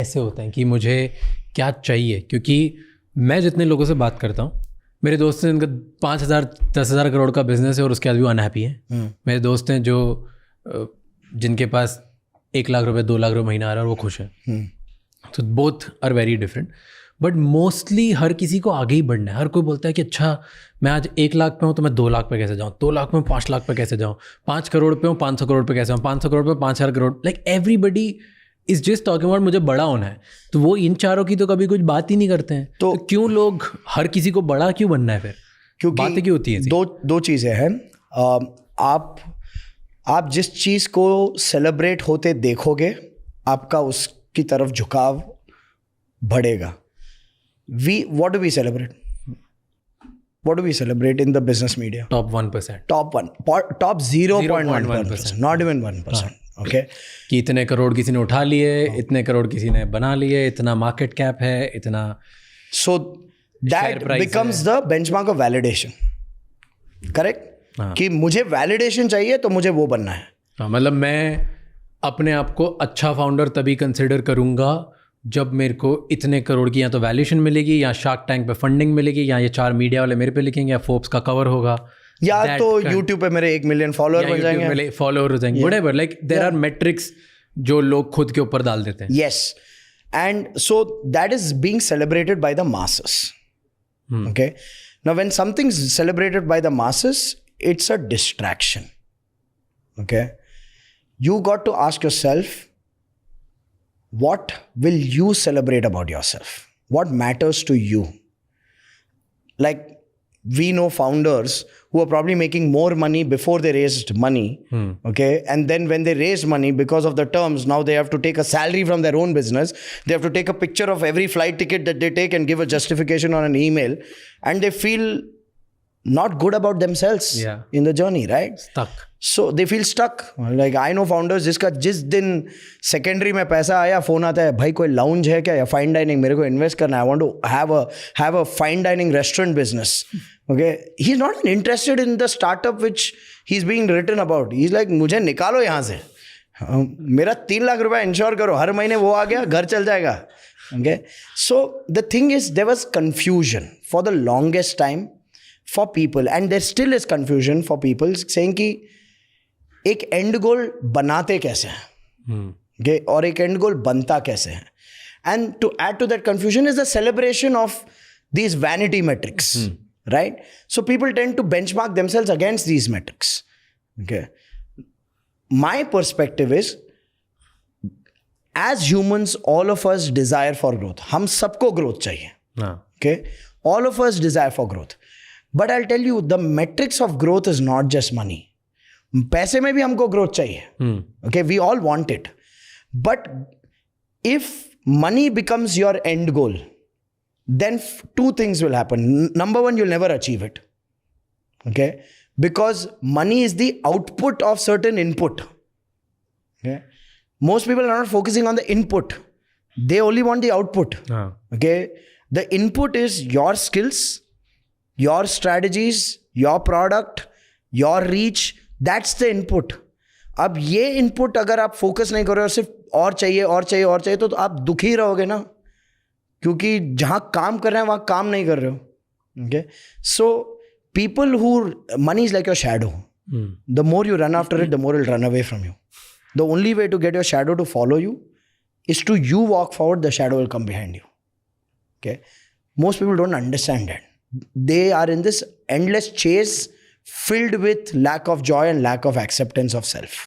ऐसे होते हैं कि मुझे क्या चाहिए, क्योंकि मैं जितने लोगों से बात करता हूँ, मेरे दोस्त हैं जिनका 5,000 10,000 करोड़ का बिजनेस है और उसके बाद भी अनहैप्पी हैं। मेरे दोस्त हैं जो जिनके पास 1 लाख रुपए 2 लाख रुपए महीना आ रहा है और वो खुश हैं। तो both are very different, but mostly हर किसी को आगे ही बढ़ना है। हर कोई बोलता है कि अच्छा मैं आज 1 लाख पे हूँ तो मैं 2 लाख पे कैसे जाऊँ, 2 लाख में 5 लाख पे कैसे जाऊँ, 5 करोड़ पे हूँ 500 करोड़ पे कैसे जाऊँ, 500 करोड़ पे 5,000 crore. Like everybody is just talking about मुझे बड़ा होना है। तो वो इन चारों की तो कभी कुछ बात ही नहीं करते हैं। तो क्यों लोग हर किसी को बड़ा क्यों बनना है फिर? क्योंकि बातें क्यों होती है? दो चीज़ें हैं। आप जिस चीज़ को सेलिब्रेट होते देखोगे आपका उसकी तरफ झुकाव बढ़ेगा। What do we celebrate? What do we celebrate in the business media? Top 1%. Top 0.1%. Not even 1%. Okay. कि इतने करोड़ किसी ने उठा लिए, इतने करोड़ किसी ने बना लिए, इतना मार्केट कैप है, इतना। So that becomes the benchmark of validation. Correct? कि मुझे validation चाहिए तो मुझे वो बनना है। मतलब मैं अपने आप को अच्छा फाउंडर तभी कंसिडर करूंगा जब मेरे को इतने करोड़ की या तो वैल्यूएशन मिलेगी, या शार्क टैंक पे फंडिंग मिलेगी, या ये 4 मीडिया वाले मेरे पे लिखेंगे, या फोर्ब्स का कवर होगा, या तो YouTube पे मेरे 1 मिलियन फॉलोअर बन जाएंगे, फॉलोअर हो जाएंगे, whatever. Like there are metrics जो लोग खुद के ऊपर डाल देते हैं। Yes, and so that is being celebrated by the masses. Okay, now when something is celebrated by the masses, it's a distraction. Okay, you got to ask yourself, what will you celebrate about yourself? What matters to you? Like, we know founders who are probably making more money before they raised money. Okay, and then when they raise money, because of the terms, now they have to take a salary from their own business. They have to take a picture of every flight ticket that they take and give a justification on an email, and they feel not good about themselves in the journey, right? Stuck. So they feel stuck. Like I know founders जिसका जिस दिन secondary में पैसा आया phone आता है, भाई कोई लाउंज है क्या, या फाइन डाइनिंग मेरे को इन्वेस्ट करना है, I want to have a fine dining restaurant business. Okay, he is not interested in the startup which he is being written about. He is like मुझे निकालो यहाँ से, मेरा 3 लाख रुपया इंश्योर करो, हर महीने वो आ गया घर चल जाएगा. Okay, so the thing is there was confusion for the longest time for people, and there still is confusion for people saying कि एक एंड गोल बनाते कैसे हैं, okay? और एक एंड गोल बनता कैसे है. And to add to that confusion is the celebration of these vanity metrics, right? So people tend to benchmark themselves against these metrics. Okay, my perspective is, as humans, all of us desire for growth. हम सबको growth चाहिए. Okay, all of us desire for growth. But I'll tell you, the metrics of growth is not just money. पैसे में भी हमको growth चाहिए. Okay, we all want it. But if money becomes your end goal, then 2 things will happen. Number 1, you'll never achieve it. Okay, because money is the output of certain input. Okay, most people are not focusing on the input. They only want the output. Okay, the input is your skills, your strategies, your product, your reach. That's the input. अब ये input अगर आप focus नहीं कर रहे हो, सिर्फ और चाहिए और चाहिए और चाहिए, तो आप दुखी रहोगे ना, क्योंकि जहाँ काम कर रहे हैं वहाँ काम नहीं कर रहे हो. Okay, so people who, money is like your shadow. The more you run after it, the more it will run away from you. The only way to get your shadow to follow you is to you walk forward, the shadow will come behind you. Okay, most people don't understand that. They are in this endless chase filled with lack of joy and lack of acceptance of self.